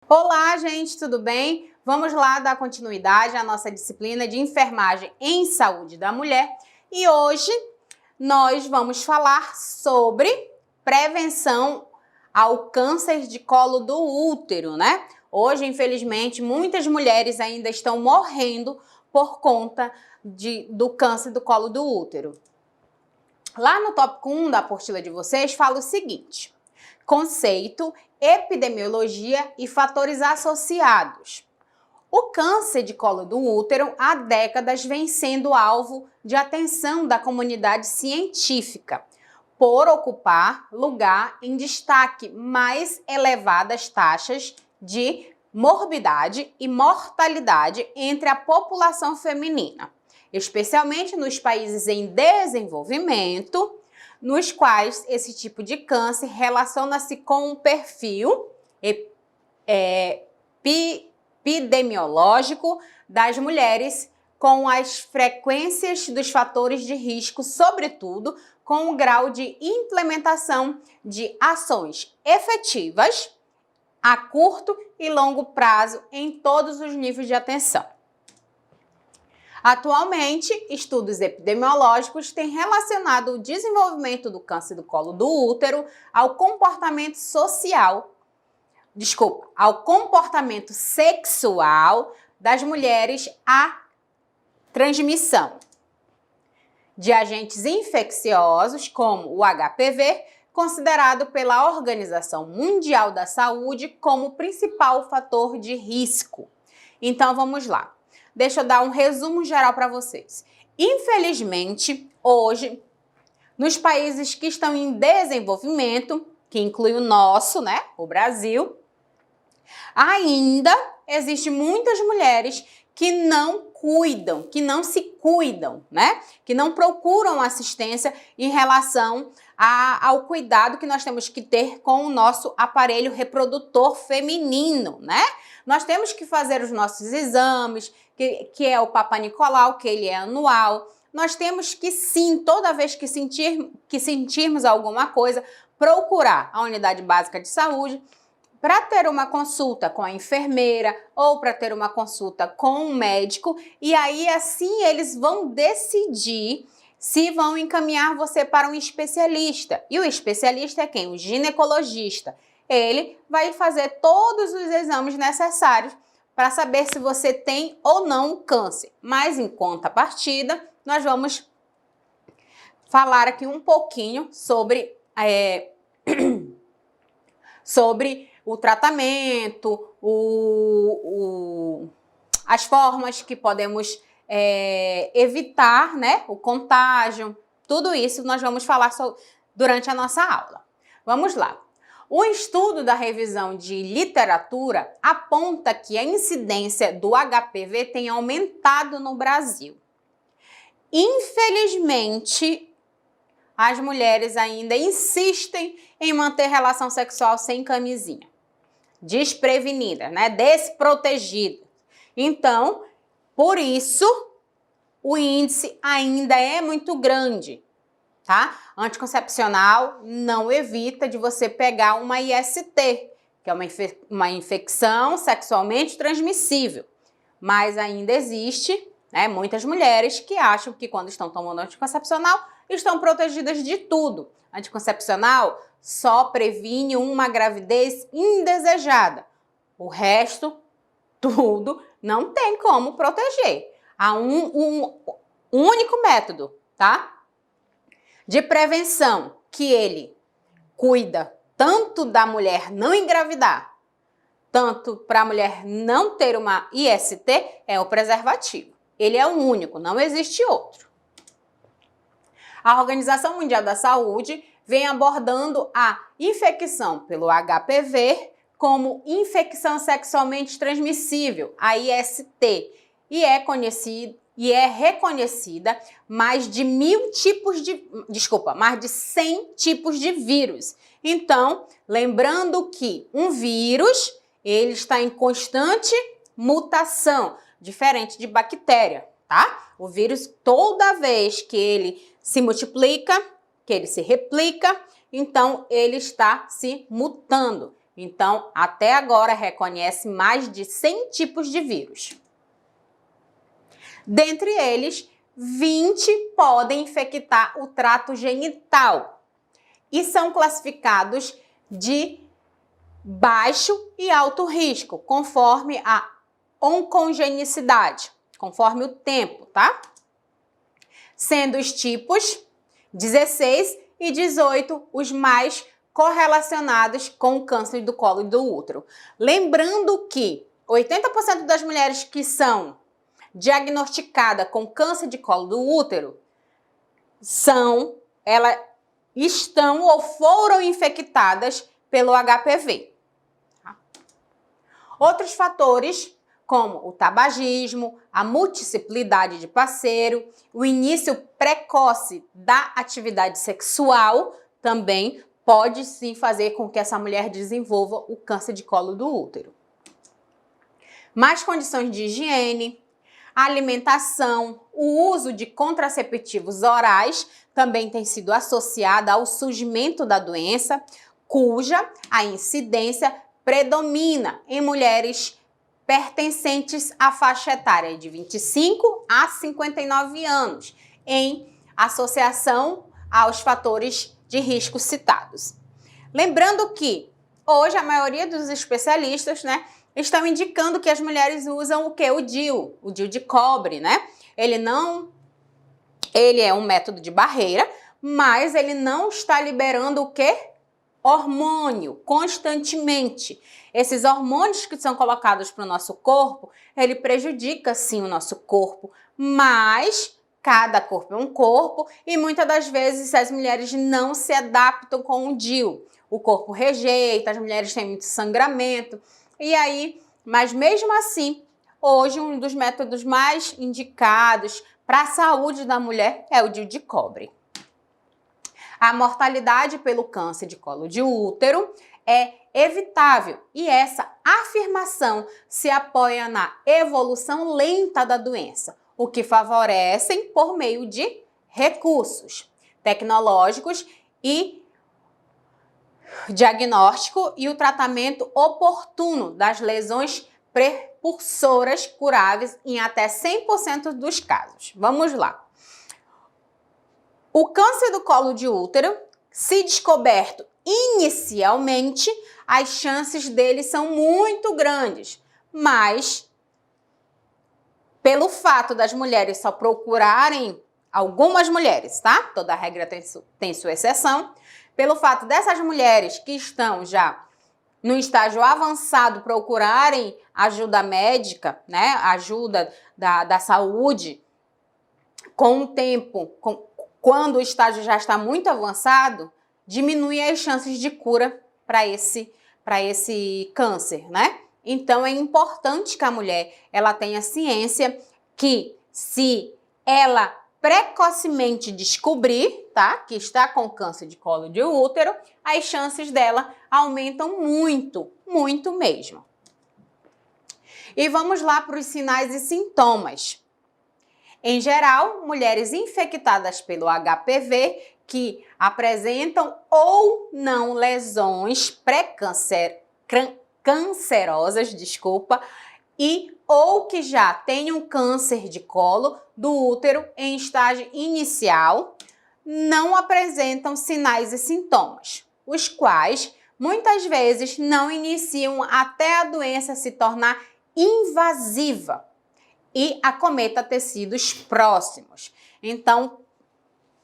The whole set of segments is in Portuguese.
Olá, gente, tudo bem? Vamos lá dar continuidade à nossa disciplina de enfermagem em saúde da mulher e hoje nós vamos falar sobre prevenção ao câncer de colo do útero, né? Hoje, infelizmente, muitas mulheres ainda estão morrendo por conta do câncer do colo do útero. Lá no tópico 1 da apostila de vocês fala o seguinte: conceito, epidemiologia e fatores associados. O câncer de colo do útero há décadas vem sendo alvo de atenção da comunidade científica, por ocupar lugar em destaque mais elevadas taxas de morbidade e mortalidade entre a população feminina, especialmente nos países em desenvolvimento, nos quais esse tipo de câncer relaciona-se com um perfil epidemiológico das mulheres, com as frequências dos fatores de risco, sobretudo com o grau de implementação de ações efetivas a curto e longo prazo em todos os níveis de atenção. Atualmente, estudos epidemiológicos têm relacionado o desenvolvimento do câncer do colo do útero ao comportamento sexual das mulheres à transmissão de agentes infecciosos como o HPV, considerado pela Organização Mundial da Saúde como principal fator de risco. Então vamos lá. Deixa eu dar um resumo geral para vocês. Infelizmente, hoje, nos países que estão em desenvolvimento, que inclui o nosso, né, o Brasil, ainda existem muitas mulheres que não cuidam, que não se cuidam, né? Que não procuram assistência em relação ao cuidado que nós temos que ter com o nosso aparelho reprodutor feminino, né? Nós temos que fazer os nossos exames, que é o Papa Nicolau, que ele é anual. Nós temos que sim, toda vez que sentirmos alguma coisa, procurar a unidade básica de saúde para ter uma consulta com a enfermeira ou para ter uma consulta com um médico, e aí assim eles vão decidir se vão encaminhar você para um especialista. E o especialista é quem? O ginecologista. Ele vai fazer todos os exames necessários para saber se você tem ou não o câncer. Mas em contrapartida, nós vamos falar aqui um pouquinho sobre o tratamento, as formas que podemos evitar, né, o contágio. Tudo isso nós vamos falar durante a nossa aula. Vamos lá. O estudo da revisão de literatura aponta que a incidência do HPV tem aumentado no Brasil. Infelizmente, as mulheres ainda insistem em manter relação sexual sem camisinha, desprevenidas, né? Desprotegidas. Então, por isso, o índice ainda é muito grande, tá? Anticoncepcional não evita de você pegar uma IST, que é uma infecção sexualmente transmissível, mas ainda existe, né, muitas mulheres que acham que quando estão tomando anticoncepcional estão protegidas de tudo. Anticoncepcional só previne uma gravidez indesejada. O resto, tudo, não tem como proteger. Há um único método, tá? De prevenção, que ele cuida tanto da mulher não engravidar, tanto para a mulher não ter uma IST, é o preservativo. Ele é o único, não existe outro. A Organização Mundial da Saúde vem abordando a infecção pelo HPV como infecção sexualmente transmissível, a IST, e é reconhecida mais de 100 tipos de vírus. Então, lembrando que um vírus, ele está em constante mutação, diferente de bactéria, tá? O vírus, toda vez que ele se multiplica, que ele se replica, então ele está se mutando. Então, até agora, reconhece mais de 100 tipos de vírus. Dentre eles, 20 podem infectar o trato genital e são classificados de baixo e alto risco, conforme a oncogenicidade, conforme o tempo, tá? Sendo os tipos 16 e 18 os mais correlacionados com o câncer do colo e do útero. Lembrando que 80% das mulheres que são diagnosticadas com câncer de colo do útero elas estão ou foram infectadas pelo HPV. Outros fatores, como o tabagismo, a multiplicidade de parceiro, o início precoce da atividade sexual, também pode sim fazer com que essa mulher desenvolva o câncer de colo do útero. Mais condições de higiene, alimentação, o uso de contraceptivos orais também tem sido associado ao surgimento da doença, cuja a incidência predomina em mulheres pertencentes à faixa etária de 25 a 59 anos, em associação aos fatores de risco citados. Lembrando que hoje a maioria dos especialistas, estão indicando que as mulheres usam o quê? O DIU de cobre, Ele é um método de barreira, mas ele não está liberando o quê? Hormônio constantemente. Esses hormônios que são colocados para o nosso corpo, ele prejudica sim o nosso corpo, mas cada corpo é um corpo e muitas das vezes as mulheres não se adaptam com o DIU. O corpo rejeita, as mulheres têm muito sangramento e aí, mas mesmo assim, hoje um dos métodos mais indicados para a saúde da mulher é o DIU de cobre. A mortalidade pelo câncer de colo de útero é evitável e essa afirmação se apoia na evolução lenta da doença, o que favorecem por meio de recursos tecnológicos e diagnóstico e o tratamento oportuno das lesões prepulsoras curáveis em até 100% dos casos. Vamos lá. O câncer do colo de útero, se descoberto inicialmente, as chances dele são muito grandes, mas pelo fato das mulheres só procurarem, algumas mulheres, tá? Toda regra tem sua exceção, pelo fato dessas mulheres que estão já no estágio avançado procurarem ajuda médica, ajuda da saúde, com o tempo, quando o estágio já está muito avançado, diminui as chances de cura para esse câncer, Então, é importante que a mulher ela tenha ciência que se ela precocemente descobrir, que está com câncer de colo de útero, as chances dela aumentam muito, muito mesmo. E vamos lá para os sinais e sintomas. Em geral, mulheres infectadas pelo HPV que apresentam ou não lesões pré-cancerosas, e ou que já tenham câncer de colo do útero em estágio inicial, não apresentam sinais e sintomas, os quais muitas vezes não iniciam até a doença se tornar invasiva e acometa tecidos próximos. Então,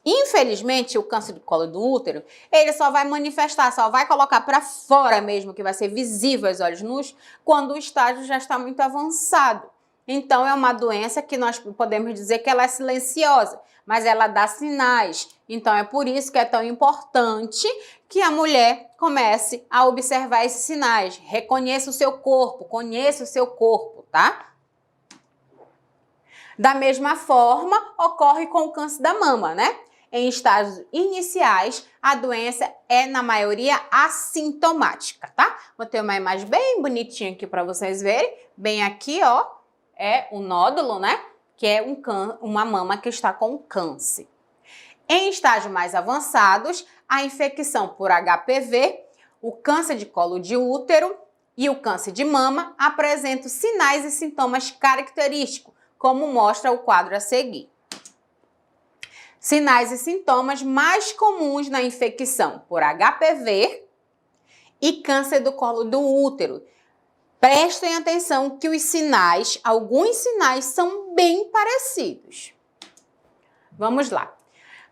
infelizmente, o câncer do colo do útero, ele só vai manifestar, só vai colocar para fora mesmo, que vai ser visível aos olhos nus, quando o estágio já está muito avançado. Então, é uma doença que nós podemos dizer que ela é silenciosa, mas ela dá sinais. Então, é por isso que é tão importante que a mulher comece a observar esses sinais. Reconheça o seu corpo, conheça o seu corpo, tá? Da mesma forma, ocorre com o câncer da mama, Em estágios iniciais, a doença é, na maioria, assintomática, tá? Vou ter uma imagem bem bonitinha aqui para vocês verem. Bem aqui, ó, é o nódulo, Que é uma mama que está com câncer. Em estágios mais avançados, a infecção por HPV, o câncer de colo de útero e o câncer de mama apresentam sinais e sintomas característicos, como mostra o quadro a seguir. Sinais e sintomas mais comuns na infecção por HPV e câncer do colo do útero. Prestem atenção que alguns sinais são bem parecidos. Vamos lá.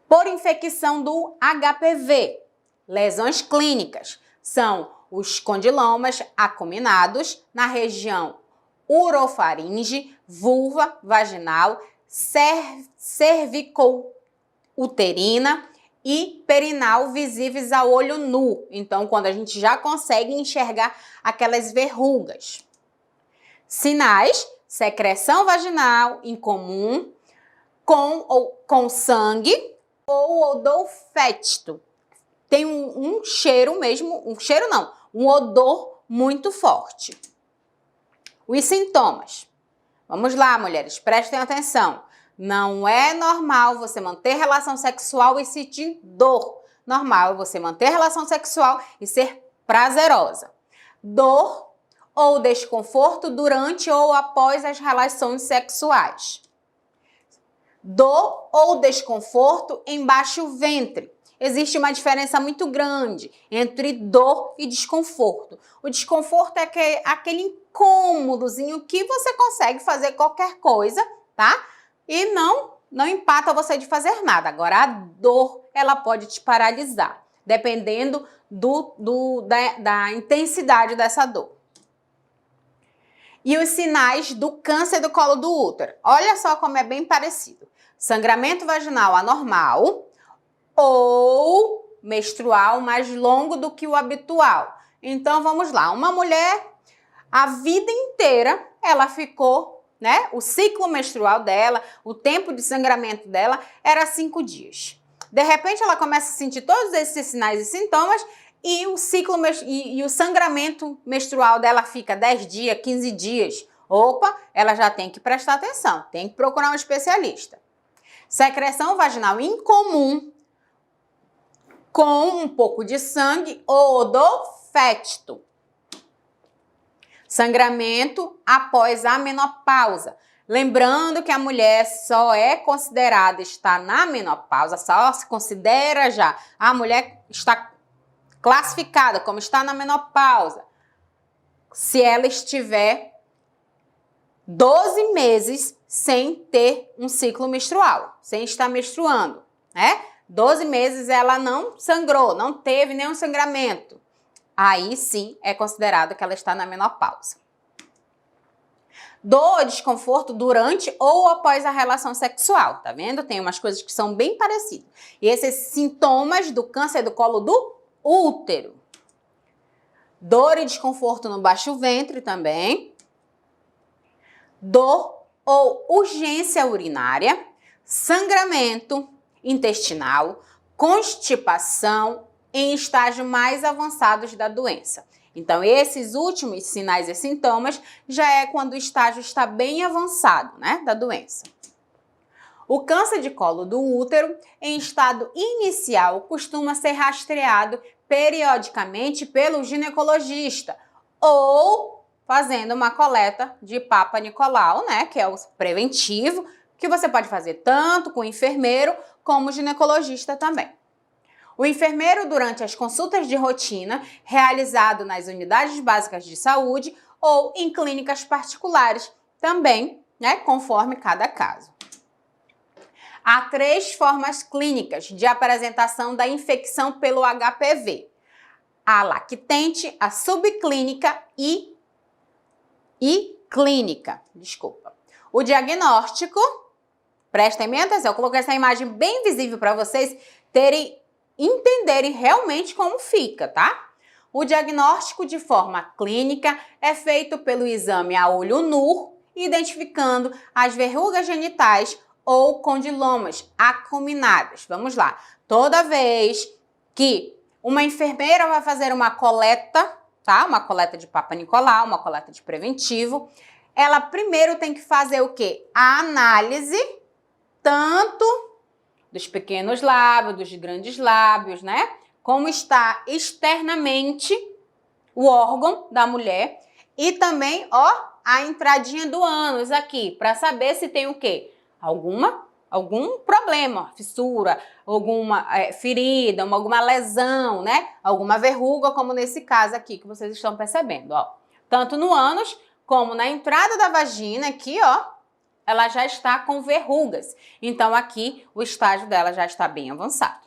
Por infecção do HPV, lesões clínicas são os condilomas acuminados na região urofaringe, vulva, vaginal, cervicouterina e perinal visíveis a olho nu. Então, quando a gente já consegue enxergar aquelas verrugas. Sinais: secreção vaginal incomum, com sangue ou odor fétido. Tem um cheiro mesmo, um odor muito forte. Os sintomas. Vamos lá, mulheres, prestem atenção. Não é normal você manter relação sexual e sentir dor. Normal é você manter relação sexual e ser prazerosa. Dor ou desconforto durante ou após as relações sexuais. Dor ou desconforto em baixo ventre. Existe uma diferença muito grande entre dor e desconforto. O desconforto é aquele incômodozinho que você consegue fazer qualquer coisa, tá? E não empata você de fazer nada. Agora, a dor, ela pode te paralisar, dependendo da intensidade dessa dor. E os sinais do câncer do colo do útero. Olha só como é bem parecido. Sangramento vaginal anormal ou menstrual mais longo do que o habitual. Então, vamos lá. Uma mulher, a vida inteira, ela ficou, né? O ciclo menstrual dela, o tempo de sangramento dela era 5 dias. De repente, ela começa a sentir todos esses sinais e sintomas e o sangramento menstrual dela fica 10 dias, 15 dias. Opa, ela já tem que prestar atenção, tem que procurar um especialista. Secreção vaginal incomum, com um pouco de sangue ou odor fétido. Sangramento após a menopausa. Lembrando que a mulher só é considerada estar na menopausa, só se considera já a mulher está classificada como está na menopausa se ela estiver 12 meses sem ter um ciclo menstrual, sem estar menstruando, né? 12 meses ela não sangrou, não teve nenhum sangramento. Aí sim é considerado que ela está na menopausa. Dor ou desconforto durante ou após a relação sexual, tá vendo? Tem umas coisas que são bem parecidas. E esses sintomas do câncer do colo do útero. Dor e desconforto no baixo ventre também. Dor ou urgência urinária, sangramento intestinal, constipação em estágios mais avançados da doença. Então, esses últimos sinais e sintomas já é quando o estágio está bem avançado, né, da doença. O câncer de colo do útero, em estado inicial, costuma ser rastreado periodicamente pelo ginecologista ou fazendo uma coleta de Papa Nicolau, né, que é o preventivo, que você pode fazer tanto com o enfermeiro como o ginecologista também. O enfermeiro, durante as consultas de rotina, realizado nas unidades básicas de saúde ou em clínicas particulares, também, né, conforme cada caso. Há 3 formas clínicas de apresentação da infecção pelo HPV. A lactente, a subclínica e clínica. O diagnóstico, prestem bem atenção, eu coloquei essa imagem bem visível para vocês entenderem realmente como fica, tá? O diagnóstico de forma clínica é feito pelo exame a olho nu, identificando as verrugas genitais ou condilomas acuminadas. Vamos lá. Toda vez que uma enfermeira vai fazer uma coleta, tá? Uma coleta de Papa Nicolau, uma coleta de preventivo, ela primeiro tem que fazer o quê? A análise tanto dos pequenos lábios, dos grandes lábios, né? Como está externamente o órgão da mulher e também, ó, a entradinha do ânus aqui, para saber se tem o quê? Algum problema, fissura, alguma ferida, alguma lesão, né? Alguma verruga, como nesse caso aqui que vocês estão percebendo, ó. Tanto no ânus como na entrada da vagina aqui, ó, ela já está com verrugas. Então aqui o estágio dela já está bem avançado.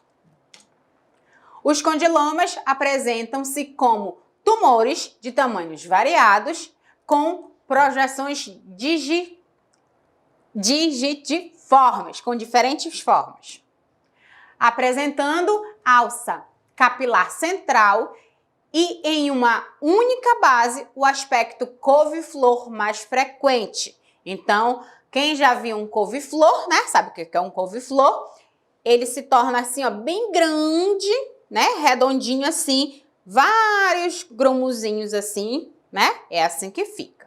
Os condilomas apresentam-se como tumores de tamanhos variados com projeções digitiformes, com diferentes formas, apresentando alça capilar central e em uma única base o aspecto couve-flor mais frequente. Então, quem já viu um couve-flor, né, sabe o que é um couve-flor? Ele se torna assim, ó, bem grande, né, redondinho assim, vários grumuzinhos assim, né? É assim que fica.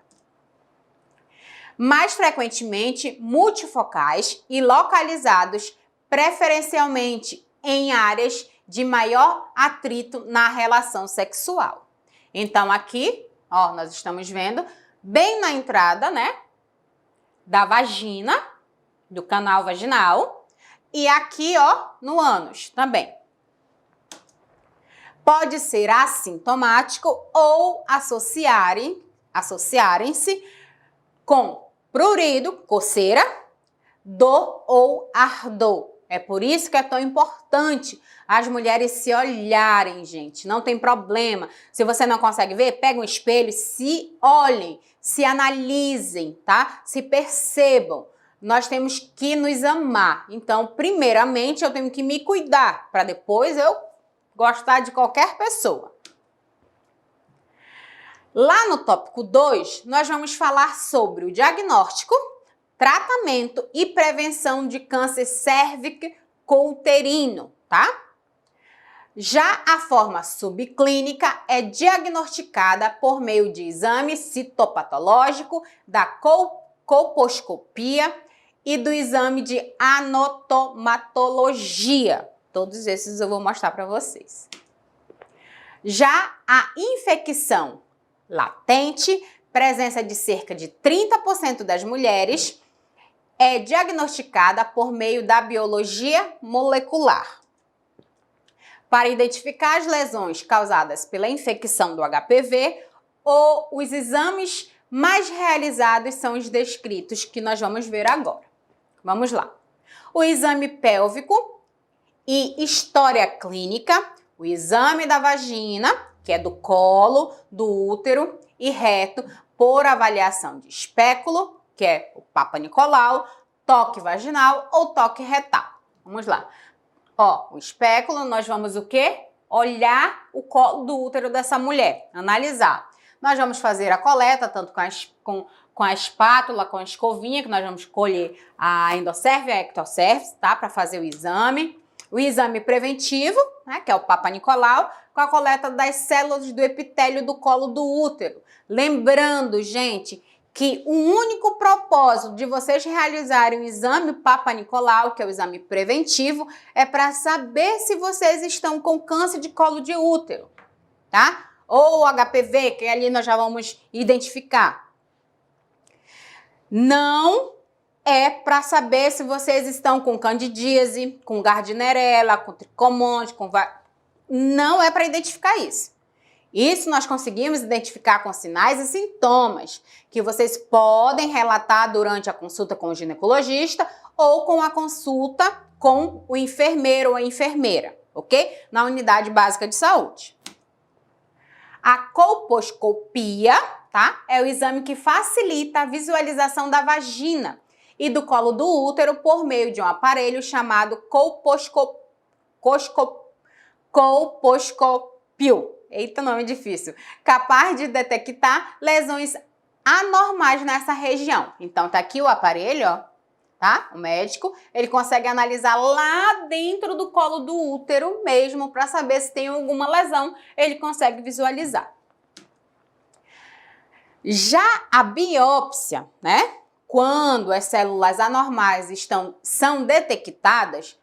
Mais frequentemente multifocais e localizados preferencialmente em áreas de maior atrito na relação sexual. Então aqui, ó, nós estamos vendo bem na entrada, né, da vagina, do canal vaginal, e aqui, ó, no ânus também. Pode ser assintomático ou associarem-se com prurido, coceira, dor ou ardor. É por isso que é tão importante as mulheres se olharem, gente. Não tem problema. Se você não consegue ver, pega um espelho, se olhem, se analisem, tá? Se percebam. Nós temos que nos amar. Então, primeiramente, eu tenho que me cuidar para depois eu gostar de qualquer pessoa. Lá no tópico 2, nós vamos falar sobre o diagnóstico, tratamento e prevenção de câncer cérvico-uterino, tá? Já a forma subclínica é diagnosticada por meio de exame citopatológico, da colposcopia e do exame de anotomatologia. Todos esses eu vou mostrar para vocês. Já a infecção latente, presença de cerca de 30% das mulheres, é diagnosticada por meio da biologia molecular. Para identificar as lesões causadas pela infecção do HPV, os exames mais realizados são os descritos que nós vamos ver agora. Vamos lá. O exame pélvico e história clínica, o exame da vagina, que é do colo, do útero e reto, por avaliação de espéculo, que é o Papa Nicolau, toque vaginal ou toque retal. Vamos lá. Ó, o espéculo, nós vamos o quê? Olhar o colo do útero dessa mulher, analisar. Nós vamos fazer a coleta, tanto com a espátula, com a escovinha, que nós vamos colher a endoscerve e a ectocerve, tá? Para fazer o exame. O exame preventivo, né, que é o Papa Nicolau, com a coleta das células do epitélio do colo do útero. Lembrando, gente, que o único propósito de vocês realizarem o exame Papa Nicolau, que é o exame preventivo, é para saber se vocês estão com câncer de colo de útero, tá? Ou HPV, que ali nós já vamos identificar. Não é para saber se vocês estão com candidíase, com gardnerella, com tricomonte, não é para identificar isso. Isso nós conseguimos identificar com sinais e sintomas que vocês podem relatar durante a consulta com o ginecologista ou com a consulta com o enfermeiro ou a enfermeira, ok? Na unidade básica de saúde. A colposcopia, tá? É o exame que facilita a visualização da vagina e do colo do útero por meio de um aparelho chamado colposcópio. Eita, nome difícil. Capaz de detectar lesões anormais nessa região. Então, tá aqui o aparelho, ó, tá? O médico, ele consegue analisar lá dentro do colo do útero mesmo para saber se tem alguma lesão, ele consegue visualizar. Já a biópsia, né? Quando as células anormais são detectadas,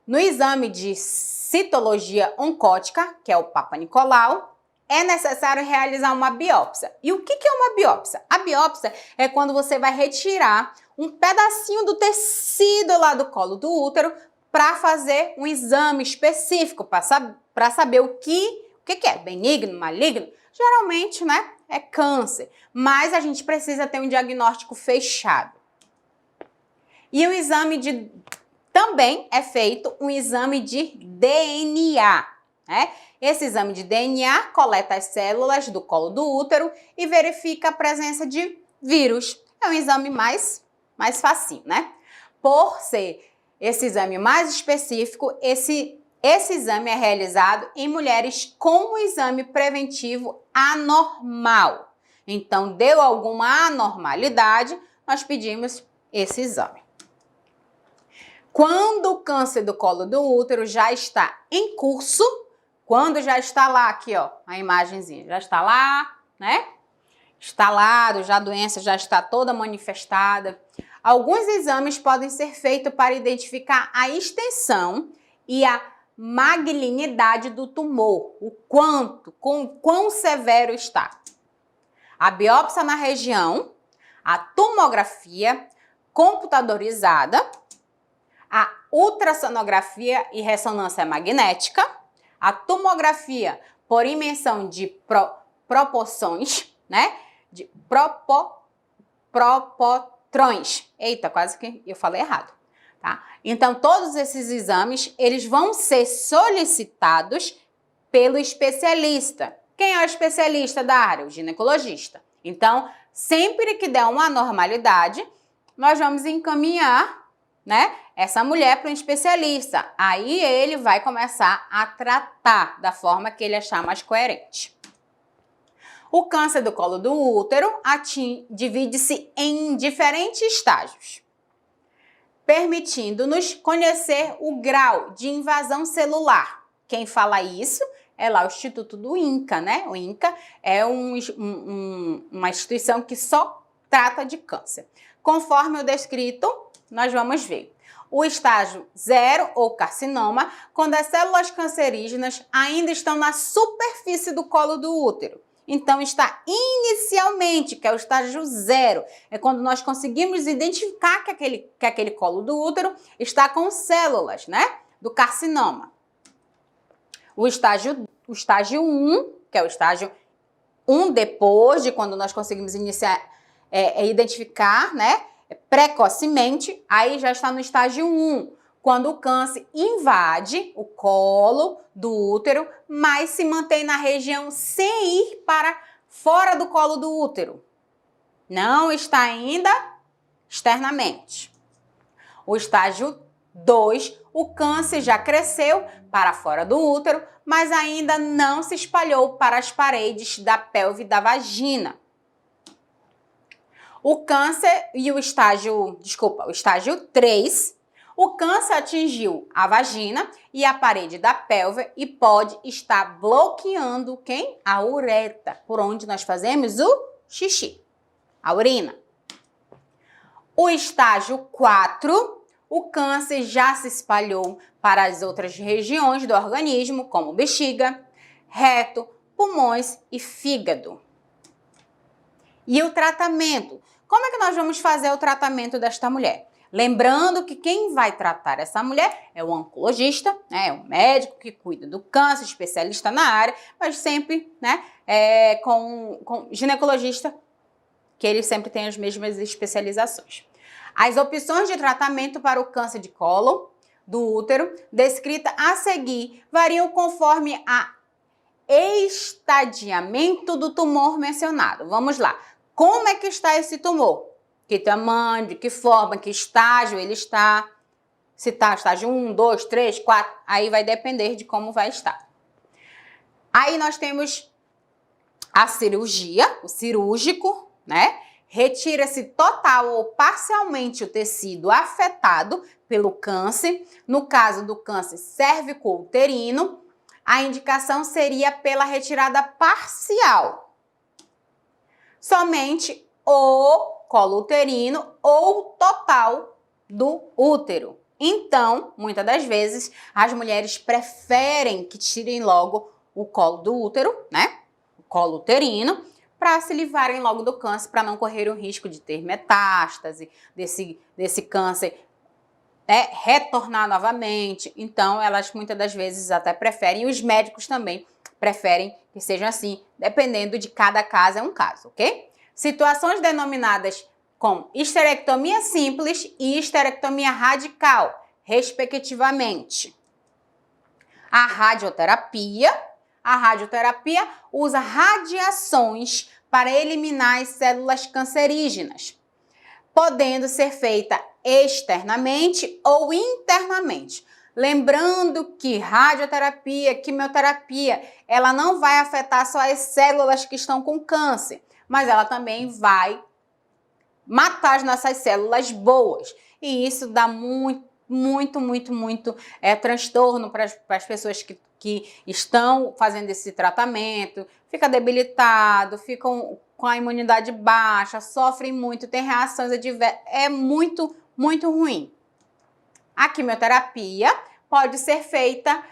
No exame de citologia oncótica, que é o Papa Nicolau, é necessário realizar uma biópsia. E o que é uma biópsia? A biópsia é quando você vai retirar um pedacinho do tecido lá do colo do útero para fazer um exame específico, para saber o que é, benigno, maligno. Geralmente, né, é câncer, mas a gente precisa ter um diagnóstico fechado. E o exame também é feito um exame de DNA, né? Esse exame de DNA coleta as células do colo do útero e verifica a presença de vírus. É um exame mais facinho, né? Por ser esse exame mais específico, esse exame é realizado em mulheres com o exame preventivo anormal. Então, deu alguma anormalidade, nós pedimos esse exame. Quando o câncer do colo do útero já está em curso, quando já está lá, aqui ó, a imagenzinha, já está lá, né? Instalado, já a doença já está toda manifestada. Alguns exames podem ser feitos para identificar a extensão e a malignidade do tumor, o quão severo está. A biópsia na região, a tomografia computadorizada, a ultrassonografia e ressonância magnética, a tomografia por imensão de proporções, né? De propotrões. Eita, quase que eu falei errado, tá? Então, todos esses exames, eles vão ser solicitados pelo especialista. Quem é o especialista da área? O ginecologista. Então, sempre que der uma anormalidade, nós vamos encaminhar, né, essa mulher para um especialista. Aí ele vai começar a tratar da forma que ele achar mais coerente. O câncer do colo do útero divide-se em diferentes estágios, permitindo-nos conhecer o grau de invasão celular. Quem fala isso é lá o Instituto do INCA, né? O INCA é uma instituição que só trata de câncer. Conforme o descrito, nós vamos ver. O estágio 0 ou carcinoma, quando as células cancerígenas ainda estão na superfície do colo do útero. Então, está inicialmente, que é o estágio 0, é quando nós conseguimos identificar que aquele colo do útero está com células, né, do carcinoma. O estágio 1, que é o estágio 1 depois de quando nós conseguimos identificar, né, precocemente, aí já está no estágio 1, quando o câncer invade o colo do útero, mas se mantém na região sem ir para fora do colo do útero. Não está ainda externamente. O estágio 2, o câncer já cresceu para fora do útero, mas ainda não se espalhou para as paredes da pelve e da vagina. O câncer e o estágio 3, o câncer atingiu a vagina e a parede da pelve e pode estar bloqueando quem? A uretra, por onde nós fazemos o xixi, a urina. O estágio 4, o câncer já se espalhou para as outras regiões do organismo, como bexiga, reto, pulmões e fígado. E o tratamento? Como é que nós vamos fazer o tratamento desta mulher? Lembrando que quem vai tratar essa mulher é o oncologista, né? É o médico que cuida do câncer, especialista na área, mas sempre, né, com ginecologista, que ele sempre tem as mesmas especializações. As opções de tratamento para o câncer de colo do útero, descrita a seguir, variam conforme a estadiamento do tumor mencionado. Vamos lá. Como é que está esse tumor? Que tamanho, de que forma, que estágio ele está? Se está estágio 1, 2, 3, 4, aí vai depender de como vai estar. Aí nós temos a cirurgia, o cirúrgico, né? Retira-se total ou parcialmente o tecido afetado pelo câncer. No caso do câncer cérvico-uterino, a indicação seria pela retirada parcial. Somente o colo uterino ou total do útero. Então, muitas das vezes, as mulheres preferem que tirem logo o colo do útero, né? O colo uterino, para se livrarem logo do câncer, para não correr o risco de ter metástase, desse câncer retornar novamente. Então, elas muitas das vezes até preferem, e os médicos também preferem que seja assim, dependendo de cada caso, é um caso, ok? Situações denominadas com histerectomia simples e histerectomia radical, respectivamente. A radioterapia usa radiações para eliminar as células cancerígenas, podendo ser feita externamente ou internamente. Lembrando que radioterapia, quimioterapia, ela não vai afetar só as células que estão com câncer, mas ela também vai matar as nossas células boas. E isso dá muito transtorno para as pessoas que estão fazendo esse tratamento, fica debilitado, ficam com a imunidade baixa, sofrem muito, tem reações adversas, é muito ruim. A quimioterapia pode ser feita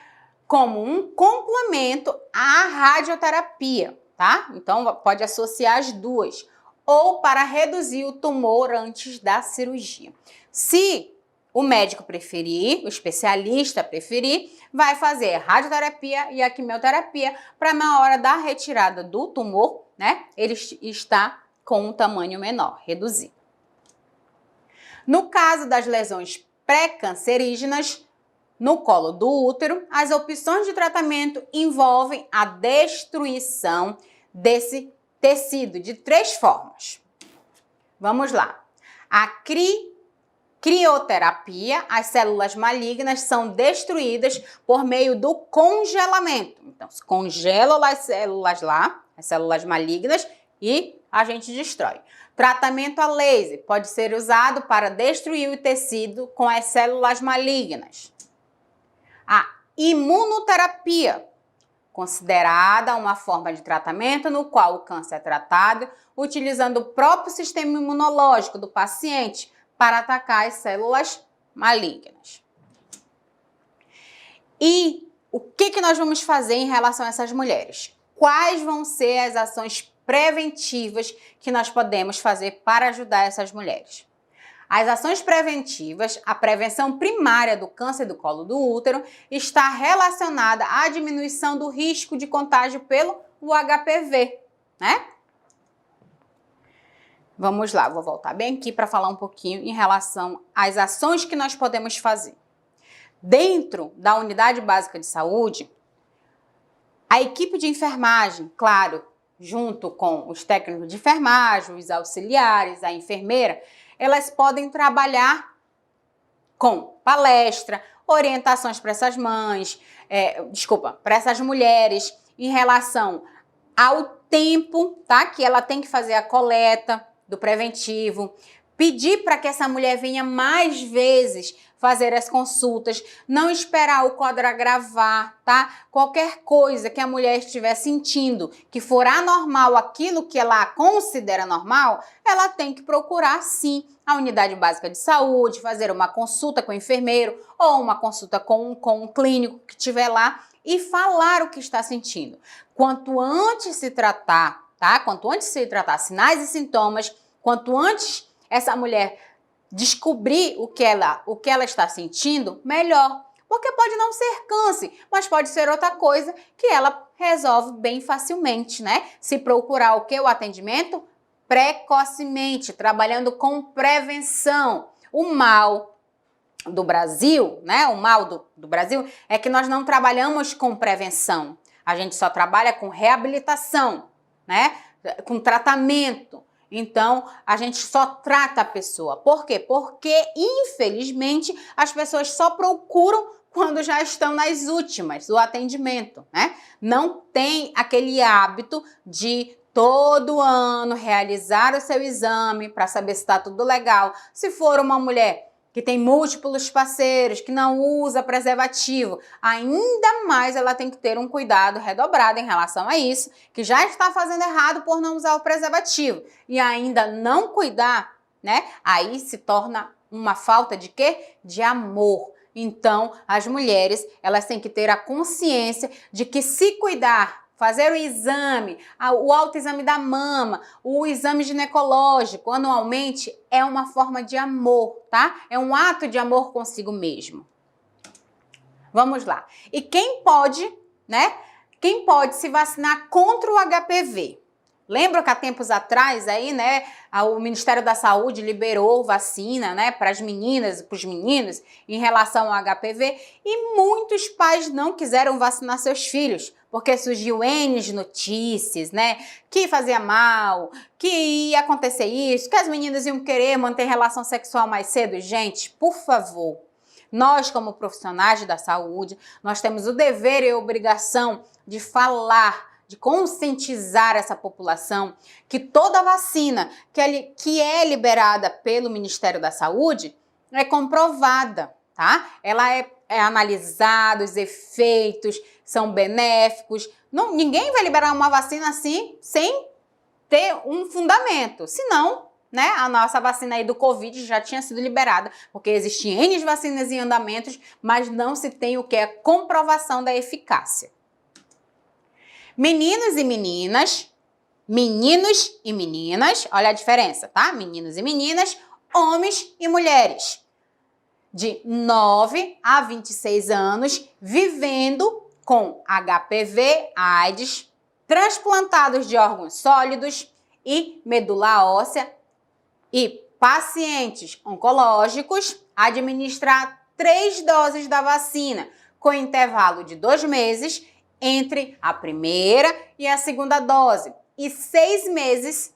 como um complemento à radioterapia, tá? Então, pode associar as duas, ou para reduzir o tumor antes da cirurgia. Se o médico preferir, o especialista preferir, vai fazer a radioterapia e a quimioterapia para na hora da retirada do tumor, né, ele está com um tamanho menor, reduzido. No caso das lesões pré-cancerígenas no colo do útero, as opções de tratamento envolvem a destruição desse tecido de 3 formas. Vamos lá. A crioterapia, as células malignas são destruídas por meio do congelamento. Então, se congela as células lá, as células malignas, e a gente destrói. Tratamento a laser pode ser usado para destruir o tecido com as células malignas. A imunoterapia, considerada uma forma de tratamento no qual o câncer é tratado utilizando o próprio sistema imunológico do paciente para atacar as células malignas. E o que nós vamos fazer em relação a essas mulheres? Quais vão ser as ações preventivas que nós podemos fazer para ajudar essas mulheres? As ações preventivas, a prevenção primária do câncer do colo do útero está relacionada à diminuição do risco de contágio pelo HPV, né? Vamos lá, vou voltar bem aqui para falar um pouquinho em relação às ações que nós podemos fazer. Dentro da unidade básica de saúde, a equipe de enfermagem, claro, junto com os técnicos de enfermagem, os auxiliares, a enfermeira, elas podem trabalhar com palestra, orientações para essas mães, para essas mulheres em relação ao tempo, tá? Que ela tem que fazer a coleta do preventivo, pedir para que essa mulher venha mais vezes fazer as consultas, não esperar o quadro agravar, tá? Qualquer coisa que a mulher estiver sentindo que for anormal, aquilo que ela considera normal, ela tem que procurar sim a unidade básica de saúde, fazer uma consulta com o enfermeiro ou uma consulta com um clínico que estiver lá e falar o que está sentindo. Quanto antes se tratar, tá? Quanto antes se tratar sinais e sintomas, quanto antes essa mulher descobrir o que ela está sentindo, melhor. Porque pode não ser câncer, mas pode ser outra coisa que ela resolve bem facilmente, né? Se procurar o que? O atendimento precocemente, trabalhando com prevenção. O mal do Brasil, né? O mal do Brasil é que nós não trabalhamos com prevenção. A gente só trabalha com reabilitação, né? Com tratamento. Então, a gente só trata a pessoa. Por quê? Porque, infelizmente, as pessoas só procuram quando já estão nas últimas do atendimento, né? Não tem aquele hábito de todo ano realizar o seu exame para saber se está tudo legal. Se for uma mulher que tem múltiplos parceiros, que não usa preservativo, ainda mais ela tem que ter um cuidado redobrado em relação a isso, que já está fazendo errado por não usar o preservativo e ainda não cuidar, né? Aí se torna uma falta de quê? De amor. Então, as mulheres, elas têm que ter a consciência de que se cuidar, fazer o exame, o autoexame da mama, o exame ginecológico anualmente é uma forma de amor, tá? É um ato de amor consigo mesmo. Vamos lá. E quem pode, né? Quem pode se vacinar contra o HPV? Lembra que há tempos atrás aí, né, o Ministério da Saúde liberou vacina, né, para as meninas e para os meninos em relação ao HPV e muitos pais não quiseram vacinar seus filhos, porque surgiu N notícias, né, que fazia mal, que ia acontecer isso, que as meninas iam querer manter relação sexual mais cedo. Gente, por favor, nós como profissionais da saúde, nós temos o dever e a obrigação de falar, de conscientizar essa população que toda vacina que é liberada pelo Ministério da Saúde é comprovada, tá? Ela é analisada, os efeitos são benéficos. Não, ninguém vai liberar uma vacina assim sem ter um fundamento, senão, né, a nossa vacina aí do Covid já tinha sido liberada, porque existem N vacinas em andamentos, mas não se tem o que é comprovação da eficácia. Meninos e meninas, olha a diferença, tá? Meninos e meninas, homens e mulheres, de 9 a 26 anos, vivendo com HPV, AIDS, transplantados de órgãos sólidos e medula óssea e pacientes oncológicos, administrar 3 doses da vacina, com intervalo de 2 meses entre a primeira e a segunda dose e 6 meses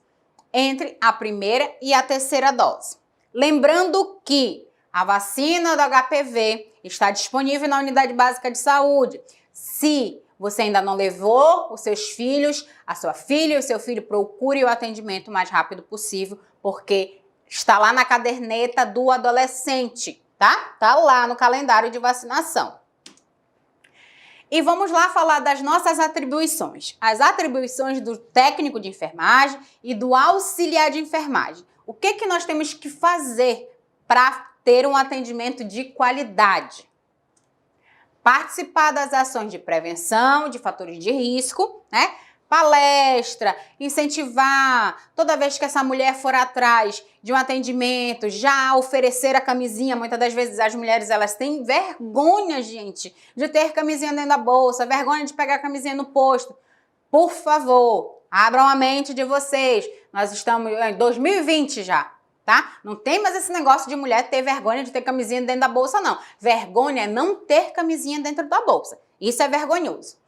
entre a primeira e a terceira dose. Lembrando que a vacina do HPV está disponível na unidade básica de saúde. Se você ainda não levou os seus filhos, a sua filha e o seu filho, procure o atendimento o mais rápido possível, porque está lá na caderneta do adolescente, tá? Tá lá no calendário de vacinação. E vamos lá falar das nossas atribuições. As atribuições do técnico de enfermagem e do auxiliar de enfermagem. O que nós temos que fazer para ter um atendimento de qualidade? Participar das ações de prevenção de fatores de risco, né? Palestra, incentivar, toda vez que essa mulher for atrás de um atendimento, já oferecer a camisinha. Muitas das vezes as mulheres, elas têm vergonha, gente, de ter camisinha dentro da bolsa, vergonha de pegar a camisinha no posto. Por favor, abram a mente de vocês. Nós estamos em 2020 já, tá? Não tem mais esse negócio de mulher ter vergonha de ter camisinha dentro da bolsa, não. Vergonha é não ter camisinha dentro da bolsa. Isso é vergonhoso.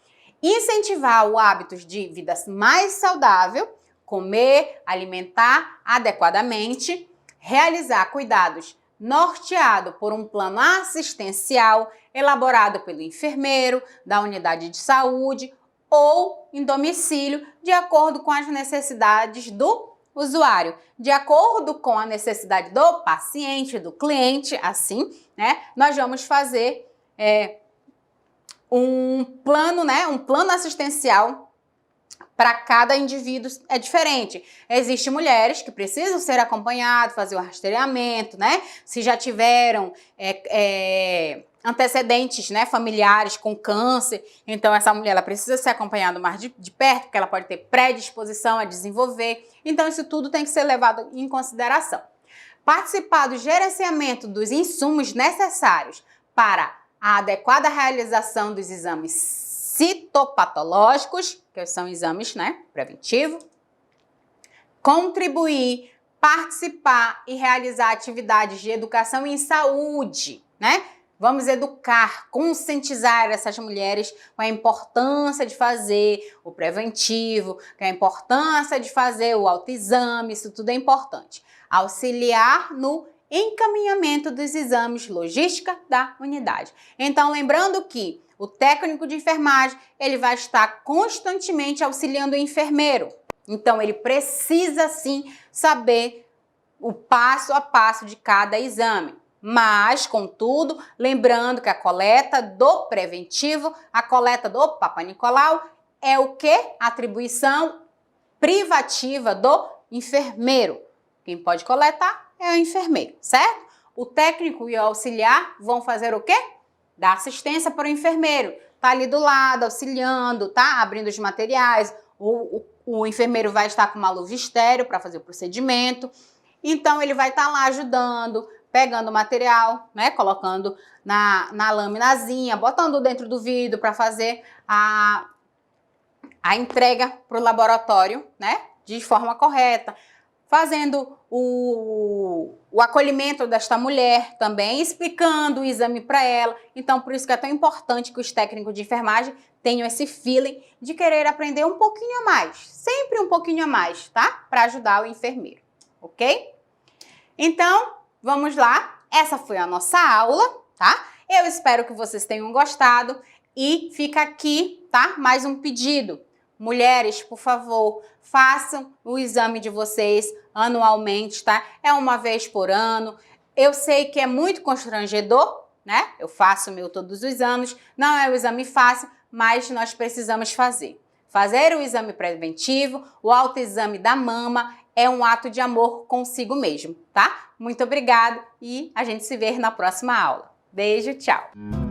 Incentivar o hábito de vida mais saudável, comer, alimentar adequadamente, realizar cuidados norteado por um plano assistencial elaborado pelo enfermeiro da unidade de saúde ou em domicílio, de acordo com as necessidades do usuário, de acordo com a necessidade do paciente, do cliente, assim, né? Nós vamos fazer um plano, né? Um plano assistencial para cada indivíduo é diferente. Existem mulheres que precisam ser acompanhadas, fazer o rastreamento, né? Se já tiveram antecedentes, né, familiares com câncer, então essa mulher ela precisa ser acompanhada mais de perto, porque ela pode ter predisposição a desenvolver. Então isso tudo tem que ser levado em consideração. Participar do gerenciamento dos insumos necessários para a adequada realização dos exames citopatológicos, que são exames, né, preventivos. Contribuir, participar e realizar atividades de educação em saúde, né? Vamos educar, conscientizar essas mulheres com a importância de fazer o preventivo, com a importância de fazer o autoexame, isso tudo é importante. Auxiliar no encaminhamento dos exames, logística da unidade. Então, lembrando que o técnico de enfermagem, ele vai estar constantemente auxiliando o enfermeiro. Então, ele precisa, sim, saber o passo a passo de cada exame. Mas, contudo, lembrando que a coleta do preventivo, a coleta do Papai Nicolau, é o quê? Atribuição privativa do enfermeiro. Quem pode coletar é o enfermeiro, certo? o técnico e o auxiliar vão fazer o quê? Dar assistência para o enfermeiro. Tá ali do lado, auxiliando, tá? Abrindo os materiais. O enfermeiro vai estar com uma luva estéreo para fazer o procedimento. Então, ele vai estar lá ajudando, pegando o material, né? Colocando na laminazinha, botando dentro do vidro para fazer a entrega para o laboratório, né? De forma correta. Fazendo o acolhimento desta mulher também, explicando o exame para ela. Então, por isso que é tão importante que os técnicos de enfermagem tenham esse feeling de querer aprender um pouquinho a mais, sempre um pouquinho a mais, tá? Para ajudar o enfermeiro, ok? Então, vamos lá. Essa foi a nossa aula, tá? Eu espero que vocês tenham gostado e fica aqui, tá? Mais um pedido. Mulheres, por favor, façam o exame de vocês anualmente, tá? É uma vez por ano. Eu sei que é muito constrangedor, né? Eu faço o meu todos os anos. Não é um exame fácil, mas nós precisamos fazer. Fazer o exame preventivo, o autoexame da mama, é um ato de amor consigo mesmo, tá? Muito obrigada e a gente se vê na próxima aula. Beijo, tchau!